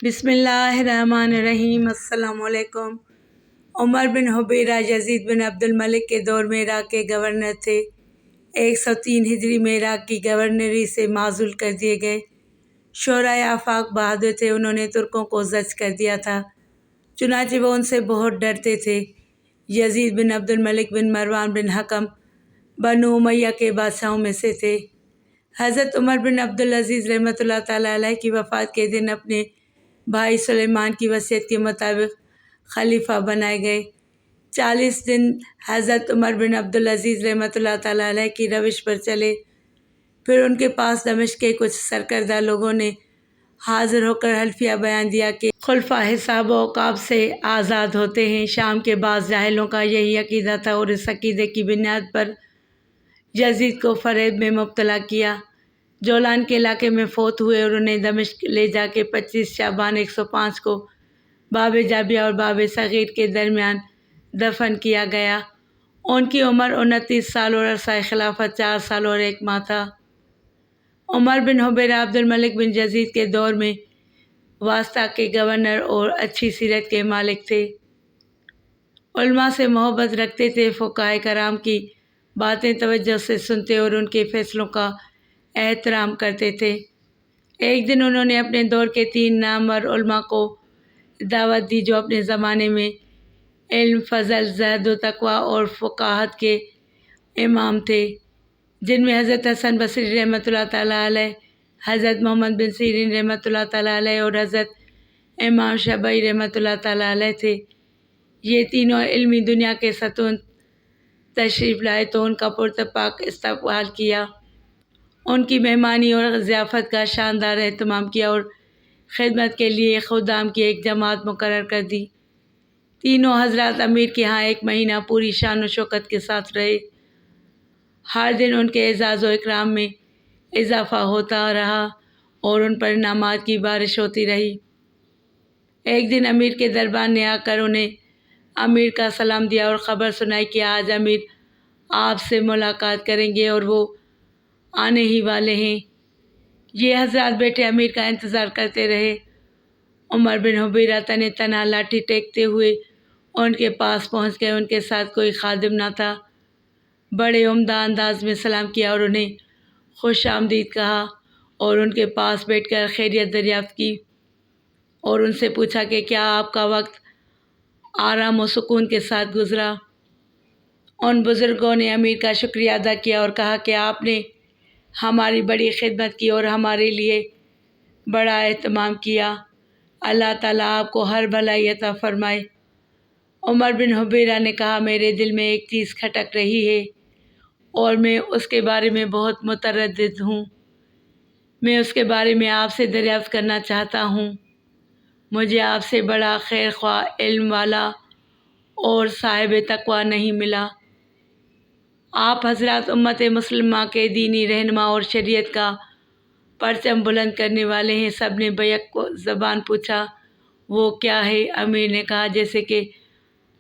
بسم اللہ الرحمن الرحیم۔ السلام علیکم۔ عمر بن حبیرہ یزید بن عبد الملک کے دور میں عراق کے گورنر تھے۔ 103 ہجری میں عراق کی گورنری سے معزول کر دیے گئے۔ شورائے آفاق بہادر تھے، انہوں نے ترکوں کو زج کر دیا تھا، چنانچہ وہ ان سے بہت ڈرتے تھے۔ یزید بن عبد الملک بن مروان بن حکم بنو امیہ کے بادشاہوں میں سے تھے۔ حضرت عمر بن عبدالعزیز رحمۃ اللہ تعالیٰ علیہ کی وفات کے دن اپنے بھائی سلیمان کی وصیت کے مطابق خلیفہ بنائے گئے۔ 40 دن حضرت عمر بن عبدالعزیز رحمۃ اللہ تعالیٰ علیہ کی روش پر چلے، پھر ان کے پاس دمشق کے کچھ سرکردہ لوگوں نے حاضر ہو کر حلفیہ بیان دیا کہ خلفاء حساب و عقاب سے آزاد ہوتے ہیں۔ شام کے بعض جاہلوں کا یہی عقیدہ تھا اور اس عقیدے کی بنیاد پر یزید کو فریب میں مبتلا کیا۔ جولان کے علاقے میں فوت ہوئے اور انہیں دمشق لے جا کے 25 شعبان 105 کو باب جابیہ اور باب صغیر کے درمیان دفن کیا گیا۔ ان کی عمر 29 سال اور عرصہ خلافت 4 سال اور 1 ماہ تھا۔ عمر بن حبیرہ عبد الملک بن یزید کے دور میں واسطہ کے گورنر اور اچھی سیرت کے مالک تھے۔ علماء سے محبت رکھتے تھے، فقہائے کرام کی باتیں توجہ سے سنتے اور ان کے فیصلوں کا احترام کرتے تھے۔ ایک دن انہوں نے اپنے دور کے 3 نامور علماء کو دعوت دی جو اپنے زمانے میں علم، فضل، زہد و تقویٰ اور فقاہت کے امام تھے، جن میں حضرت حسن بصری رحمۃ اللہ تعالیٰ علیہ، حضرت محمد بن سیرین رحمۃ اللہ تعالیٰ علیہ اور حضرت امام شافعی رحمۃ اللہ تعالیٰ علیہ تھے۔ یہ تینوں علمی دنیا کے ستون تشریف لائے تو ان کا پرتپاک استقبال کیا، ان کی مہمانی اور ضیافت کا شاندار اہتمام کیا اور خدمت کے لیے خدام کی ایک جماعت مقرر کر دی۔ تینوں حضرات امیر کے ہاں 1 مہینہ پوری شان و شوکت کے ساتھ رہے۔ ہر دن ان کے اعزاز و اکرام میں اضافہ ہوتا رہا اور ان پر انعامات کی بارش ہوتی رہی۔ ایک دن امیر کے دربان نے آ کر انہیں امیر کا سلام دیا اور خبر سنائی کہ آج امیر آپ سے ملاقات کریں گے اور وہ آنے ہی والے ہیں۔ یہ حضرات بیٹھے امیر کا انتظار کرتے رہے۔ عمر بن حبیرہ تنے تنہا لاٹھی ٹیکتے ہوئے ان کے پاس پہنچ گئے۔ ان کے ساتھ کوئی خادم نہ تھا۔ بڑے عمدہ انداز میں سلام کیا اور انہیں خوش آمدید کہا اور ان کے پاس بیٹھ کر خیریت دریافت کی اور ان سے پوچھا کہ کیا آپ کا وقت آرام و سکون کے ساتھ گزرا۔ ان بزرگوں نے امیر کا شکریہ ادا کیا اور کہا کہ آپ نے ہماری بڑی خدمت کی اور ہمارے لیے بڑا اہتمام کیا، اللہ تعالیٰ آپ کو ہر بھلائی عطا فرمائے۔ عمر بن حبیرہ نے کہا میرے دل میں ایک چیز کھٹک رہی ہے اور میں اس کے بارے میں بہت متردد ہوں۔ میں اس کے بارے میں آپ سے دریافت کرنا چاہتا ہوں۔ مجھے آپ سے بڑا خیر خواہ، علم والا اور صاحب تقویٰ نہیں ملا۔ آپ حضرات امت مسلمہ کے دینی رہنما اور شریعت کا پرچم بلند کرنے والے ہیں۔ سب نے بیک زبان پوچھا وہ کیا ہے؟ امیر نے کہا جیسے کہ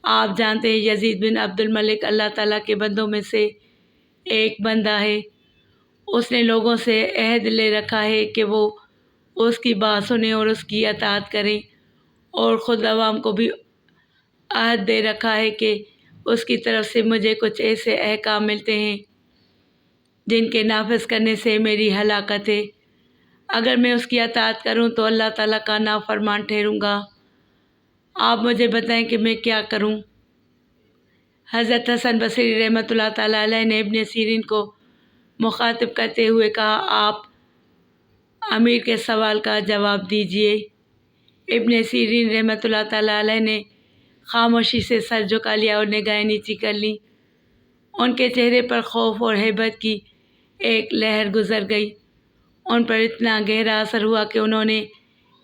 آپ جانتے ہیں یزید بن عبد الملک اللہ تعالیٰ کے بندوں میں سے ایک بندہ ہے۔ اس نے لوگوں سے عہد لے رکھا ہے کہ وہ اس کی بات سنیں اور اس کی اطاعت کریں، اور خود عوام کو بھی عہد دے رکھا ہے کہ اس کی طرف سے مجھے کچھ ایسے احکام ملتے ہیں جن کے نافذ کرنے سے میری ہلاکت ہے۔ اگر میں اس کی اطاعت کروں تو اللہ تعالیٰ کا نافرمان ٹھہروں گا۔ آپ مجھے بتائیں کہ میں کیا کروں؟ حضرت حسن بصری رحمۃ اللہ تعالیٰ علیہ نے ابن سیرین کو مخاطب کرتے ہوئے کہا آپ امیر کے سوال کا جواب دیجئے۔ ابن سیرین رحمۃ اللہ تعالیٰ علیہ نے خاموشی سے سر جھکا لیا اور نگاہیں نیچی کر لیں۔ ان کے چہرے پر خوف اور ہیبت کی ایک لہر گزر گئی۔ ان پر اتنا گہرا اثر ہوا کہ انہوں نے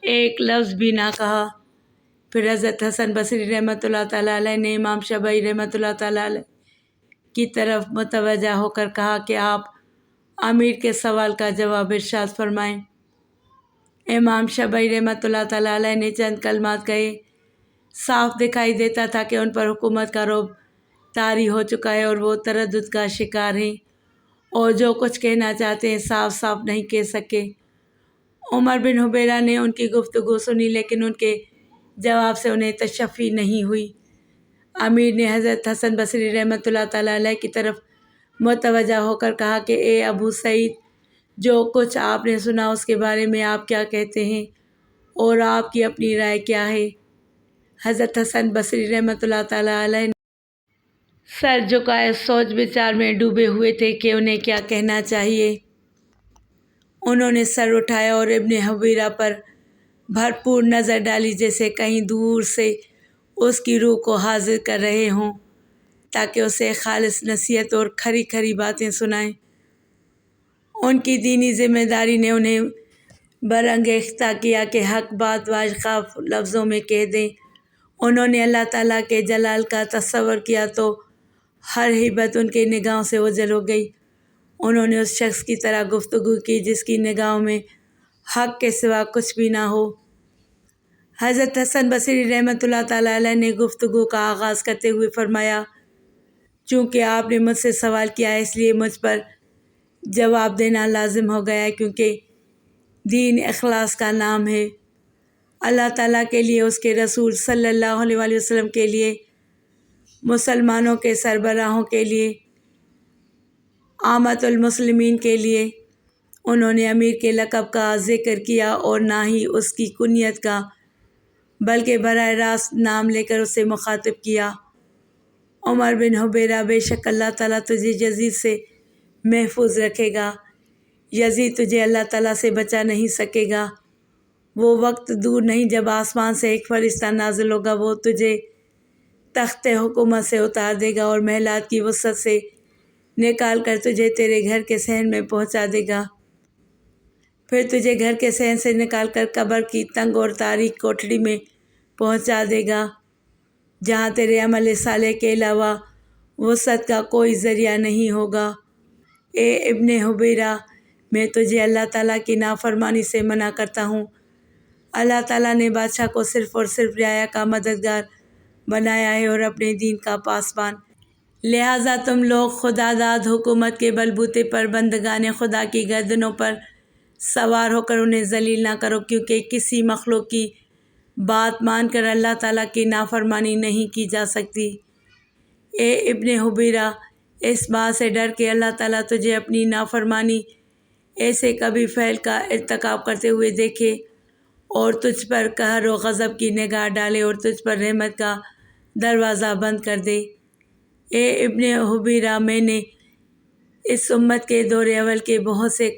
ایک لفظ بھی نہ کہا۔ پھر حضرت حسن بصری رحمۃ اللہ تعالیٰ علیہ نے امام شافعی رحمۃ اللہ تعالیٰ علیہ کی طرف متوجہ ہو کر کہا کہ آپ امیر کے سوال کا جواب ارشاد فرمائیں۔ امام شافعی رحمۃ اللہ تعالیٰ علیہ نے چند کلمات کہے۔ صاف دکھائی دیتا تھا کہ ان پر حکومت کا رعب طاری ہو چکا ہے اور وہ تردد کا شکار ہیں اور جو کچھ کہنا چاہتے ہیں صاف صاف نہیں کہہ سکے۔ عمر بن حبیرہ نے ان کی گفتگو سنی لیکن ان کے جواب سے انہیں تشفی نہیں ہوئی۔ امیر نے حضرت حسن بصری رحمۃ اللہ تعالیٰ علیہ کی طرف متوجہ ہو کر کہا کہ اے ابو سعید، جو کچھ آپ نے سنا اس کے بارے میں آپ کیا کہتے ہیں اور آپ کی اپنی رائے کیا ہے؟ حضرت حسن بصری رحمۃ اللہ تعالیٰ علیہ سر جھکائے سوچ بچار میں ڈوبے ہوئے تھے کہ انہیں کیا کہنا چاہیے۔ انہوں نے سر اٹھایا اور ابن حبیرہ پر بھرپور نظر ڈالی، جیسے کہیں دور سے اس کی روح کو حاضر کر رہے ہوں تاکہ اسے خالص نصیحت اور کھری کھری باتیں سنائیں۔ ان کی دینی ذمہ داری نے انہیں برانگیختہ کیا کہ حق بات واضح لفظوں میں کہہ دیں۔ انہوں نے اللہ تعالیٰ کے جلال کا تصور کیا تو ہر ہیبت ان کے نگاہوں سے اوجھل ہو گئی۔ انہوں نے اس شخص کی طرح گفتگو کی جس کی نگاہوں میں حق کے سوا کچھ بھی نہ ہو۔ حضرت حسن بصری رحمۃ اللہ تعالیٰ علیہ نے گفتگو کا آغاز کرتے ہوئے فرمایا، چونکہ آپ نے مجھ سے سوال کیا ہے اس لیے مجھ پر جواب دینا لازم ہو گیا ہے، کیونکہ دین اخلاص کا نام ہے۔ اللہ تعالیٰ کے لیے، اس کے رسول صلی اللہ علیہ وآلہ وسلم کے لیے، مسلمانوں کے سربراہوں کے لیے، عامۃ المسلمین کے لیے۔ انہوں نے امیر کے لقب کا ذکر کیا اور نہ ہی اس کی کنیت کا، بلکہ براہ راست نام لے کر اسے مخاطب کیا۔ عمر بن حبیرہ، بے شک اللہ تعالیٰ تجھے یزید سے محفوظ رکھے گا۔ یزید تجھے اللہ تعالیٰ سے بچا نہیں سکے گا۔ وہ وقت دور نہیں جب آسمان سے ایک فرشتہ نازل ہوگا، وہ تجھے تخت حکومت سے اتار دے گا اور محلات کی وسعت سے نکال کر تجھے تیرے گھر کے صحن میں پہنچا دے گا۔ پھر تجھے گھر کے صحن سے نکال کر قبر کی تنگ اور تاریک کوٹھڑی میں پہنچا دے گا، جہاں تیرے عمل صالح کے علاوہ وسعت کا کوئی ذریعہ نہیں ہوگا۔ اے ابن حبیرہ، میں تجھے اللہ تعالیٰ کی نافرمانی سے منع کرتا ہوں۔ اللہ تعالیٰ نے بادشاہ کو صرف اور صرف رعایا کا مددگار بنایا ہے اور اپنے دین کا پاسبان۔ لہٰذا تم لوگ خدا داد حکومت کے بلبوتے پر بندگان خدا کی گردنوں پر سوار ہو کر انہیں ذلیل نہ کرو، کیونکہ کسی مخلوق کی بات مان کر اللہ تعالیٰ کی نافرمانی نہیں کی جا سکتی۔ اے ابن حبیرہ، اس بات سے ڈر کہ اللہ تعالیٰ تجھے اپنی نافرمانی ایسے کبھی فعل کا ارتکاب کرتے ہوئے دیکھے اور تجھ پر قہر و غضب کی نگاہ ڈالے اور تجھ پر رحمت کا دروازہ بند کر دے۔ اے ابن حبیرہ، میں نے اس امت کے دور اول کے بہت سے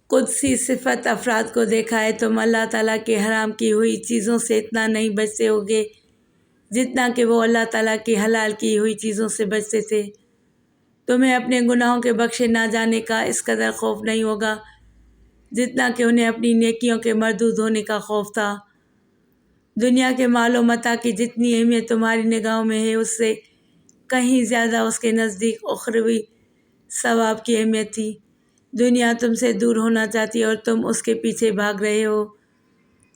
قدسی صفت افراد کو دیکھا ہے۔ تم اللہ تعالیٰ کے حرام کی ہوئی چیزوں سے اتنا نہیں بچتے ہوگے جتنا کہ وہ اللہ تعالیٰ کی حلال کی ہوئی چیزوں سے بچتے تھے۔ تمہیں اپنے گناہوں کے بخشے نہ جانے کا اس قدر خوف نہیں ہوگا جتنا کہ انہیں اپنی نیکیوں کے مردود ہونے کا خوف تھا۔ دنیا کے مال و متاع کی جتنی اہمیت تمہاری نگاہوں میں ہے، اس سے کہیں زیادہ اس کے نزدیک اخروی ثواب کی اہمیت تھی۔ دنیا تم سے دور ہونا چاہتی اور تم اس کے پیچھے بھاگ رہے ہو،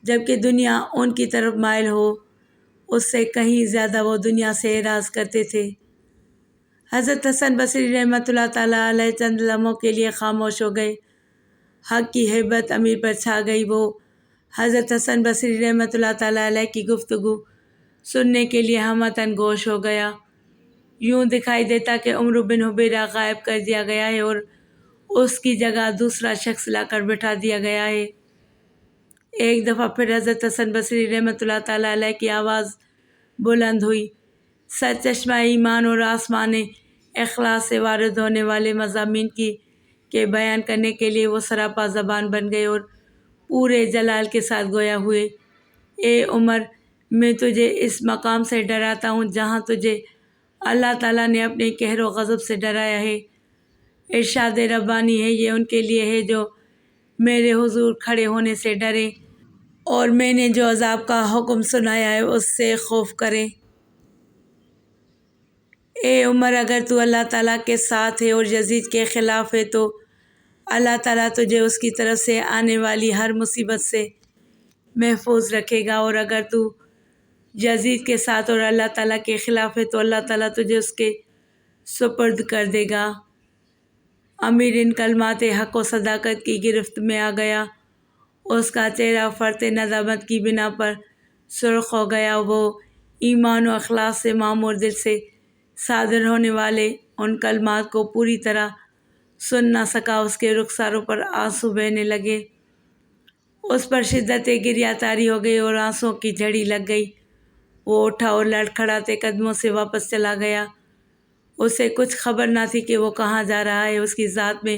جبکہ دنیا ان کی طرف مائل ہو، اس سے کہیں زیادہ وہ دنیا سے اعراض کرتے تھے۔ حضرت حسن بصری رحمۃ اللہ تعالیٰ علیہ چند لمحوں کے لیے خاموش ہو گئے۔ حق کی ہیبت امیر پر چھا گئی۔ وہ حضرت حسن بصری رحمۃ اللہ تعالیٰ علیہ کی گفتگو سننے کے لیے ہمتاً گوش ہو گیا۔ یوں دکھائی دیتا کہ عمر بن حبیرہ غائب کر دیا گیا ہے اور اس کی جگہ دوسرا شخص لا کر بٹھا دیا گیا ہے۔ ایک دفعہ پھر حضرت حسن بصری رحمۃ اللہ تعالیٰ علیہ کی آواز بلند ہوئی۔ سرچشمہ ایمان اور آسمان اخلاص سے وارد ہونے والے مضامین کے بیان کرنے کے لیے وہ سراپا زبان بن گئے اور پورے جلال کے ساتھ گویا ہوئے۔ اے عمر، میں تجھے اس مقام سے ڈراتا ہوں جہاں تجھے اللہ تعالیٰ نے اپنے قہر و غضب سے ڈرایا ہے۔ ارشاد ربانی ہے، یہ ان کے لیے ہے جو میرے حضور کھڑے ہونے سے ڈریں اور میں نے جو عذاب کا حکم سنایا ہے اس سے خوف کریں۔ اے عمر، اگر تو اللہ تعالیٰ کے ساتھ ہے اور یزید کے خلاف ہے تو اللہ تعالیٰ تجھے اس کی طرف سے آنے والی ہر مصیبت سے محفوظ رکھے گا، اور اگر تو یزید کے ساتھ اور اللہ تعالیٰ کے خلاف ہے تو اللہ تعالیٰ تجھے اس کے سپرد کر دے گا۔ امیر ان کلمات حق و صداقت کی گرفت میں آ گیا اس کا چہرہ فرط ندامت کی بنا پر سرخ ہو گیا۔ وہ ایمان و اخلاص سے معمور دل سے صادر ہونے والے ان کلمات کو پوری طرح سن نہ سکا۔ اس کے رخساروں پر آنسو بہنے لگے، اس پر شدت گریہ طاری ہو گئی اور آنسوؤں کی جھڑی لگ گئی۔ وہ اٹھا اور لڑکھڑاتے قدموں سے واپس چلا گیا۔ اسے کچھ خبر نہ تھی کہ وہ کہاں جا رہا ہے۔ اس کی ذات میں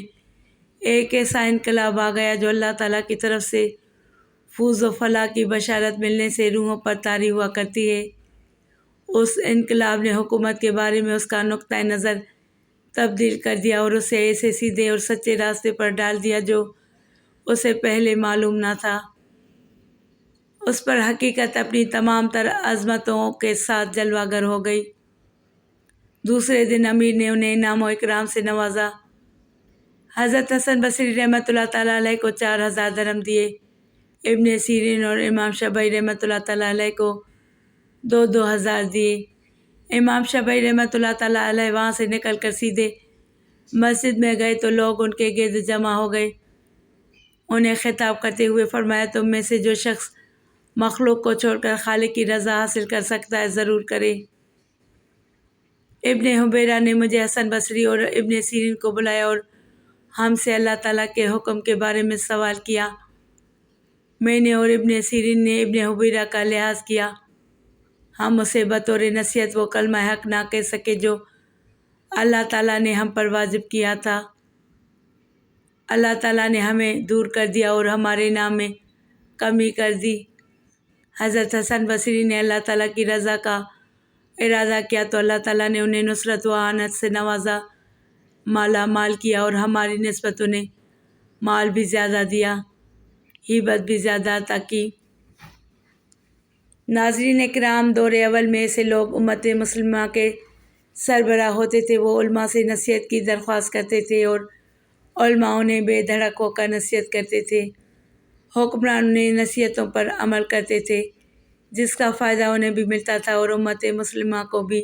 ایک ایسا انقلاب آ گیا جو اللہ تعالیٰ کی طرف سے فوز و فلاح کی بشارت ملنے سے روحوں پر طاری ہوا کرتی ہے۔ اس انقلاب نے حکومت کے بارے میں اس کا نقطۂ نظر تبدیل کر دیا اور اسے ایسے سیدھے اور سچے راستے پر ڈال دیا جو اسے پہلے معلوم نہ تھا۔ اس پر حقیقت اپنی تمام تر عظمتوں کے ساتھ جلوہ گر ہو گئی۔ دوسرے دن امیر نے انہیں انعام و اکرام سے نوازا۔ حضرت حسن بصری رحمۃ اللہ تعالیٰ علیہ کو 4000 درہم دیے، ابن سیرین اور امام شافعی رحمۃ اللہ تعالیٰ علیہ کو 2000 دیے۔ امام شافعی رحمۃ اللہ تعالیٰ علیہ وہاں سے نکل کر سیدھے مسجد میں گئے تو لوگ ان کے گرد جمع ہو گئے۔ انہیں خطاب کرتے ہوئے فرمایا، تم میں سے جو شخص مخلوق کو چھوڑ کر خالق کی رضا حاصل کر سکتا ہے ضرور کرے۔ ابن حبیرہ نے مجھے حسن بصری اور ابن سیرین کو بلایا اور ہم سے اللہ تعالیٰ کے حکم کے بارے میں سوال کیا۔ میں نے اور ابن سیرین نے ابن حبیرہ کا لحاظ کیا۔ ہم اسے بطور نصیحت وہ کلمہ حق نہ کہہ سکے جو اللہ تعالیٰ نے ہم پر واجب کیا تھا۔ اللہ تعالیٰ نے ہمیں دور کر دیا اور ہمارے نام میں کمی کر دی۔ حضرت حسن بصری نے اللہ تعالیٰ کی رضا کا ارادہ کیا تو اللہ تعالیٰ نے انہیں نصرت و اعانت سے نوازا، مالا مال کیا اور ہماری نسبت انہیں مال بھی زیادہ دیا، ہبت بھی زیادہ عطا کی۔ ناظرین کرام، دور اول میں ایسے لوگ امت مسلمہ کے سربراہ ہوتے تھے۔ وہ علماء سے نصیحت کی درخواست کرتے تھے اور علماء انہیں بے دھڑک ہو کر نصیحت کرتے تھے۔ حکمران انہیں نصیحتوں پر عمل کرتے تھے جس کا فائدہ انہیں بھی ملتا تھا اور امت مسلمہ کو بھی،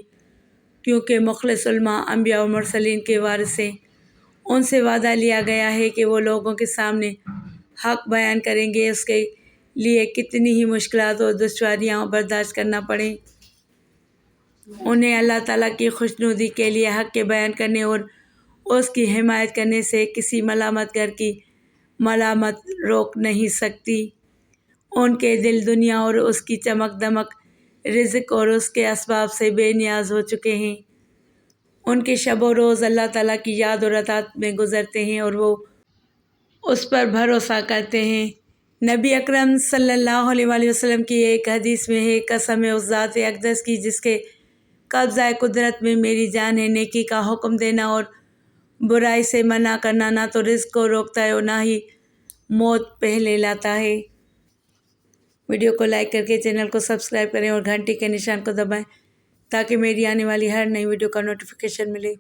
کیونکہ مخلص علماء انبیاء اور مرسلین کے وارث ہیں۔ ان سے وعدہ لیا گیا ہے کہ وہ لوگوں کے سامنے حق بیان کریں گے، اس کے لیے کتنی ہی مشکلات اور دشواریاں برداشت کرنا پڑیں۔ انہیں اللہ تعالیٰ کی خوشنودی کے لیے حق کے بیان کرنے اور اس کی حمایت کرنے سے کسی ملامت گر کی ملامت روک نہیں سکتی۔ ان کے دل دنیا اور اس کی چمک دمک، رزق اور اس کے اسباب سے بے نیاز ہو چکے ہیں۔ ان کے شب و روز اللہ تعالیٰ کی یاد اور اطاعت میں گزرتے ہیں اور وہ اس پر بھروسہ کرتے ہیں۔ نبی اکرم صلی اللہ علیہ وآلہ وسلم کی ایک حدیث میں ہے، قسم ہے اس ذات اقدس کی جس کے قبضہ قدرت میں میری جان ہے، نیکی کا حکم دینا اور برائی سے منع کرنا نہ تو رزق کو روکتا ہے اور نہ ہی موت پہلے لاتا ہے۔ ویڈیو کو لائک کر کے چینل کو سبسکرائب کریں اور گھنٹی کے نشان کو دبائیں تاکہ میری آنے والی ہر نئی ویڈیو کا نوٹیفیکیشن ملے۔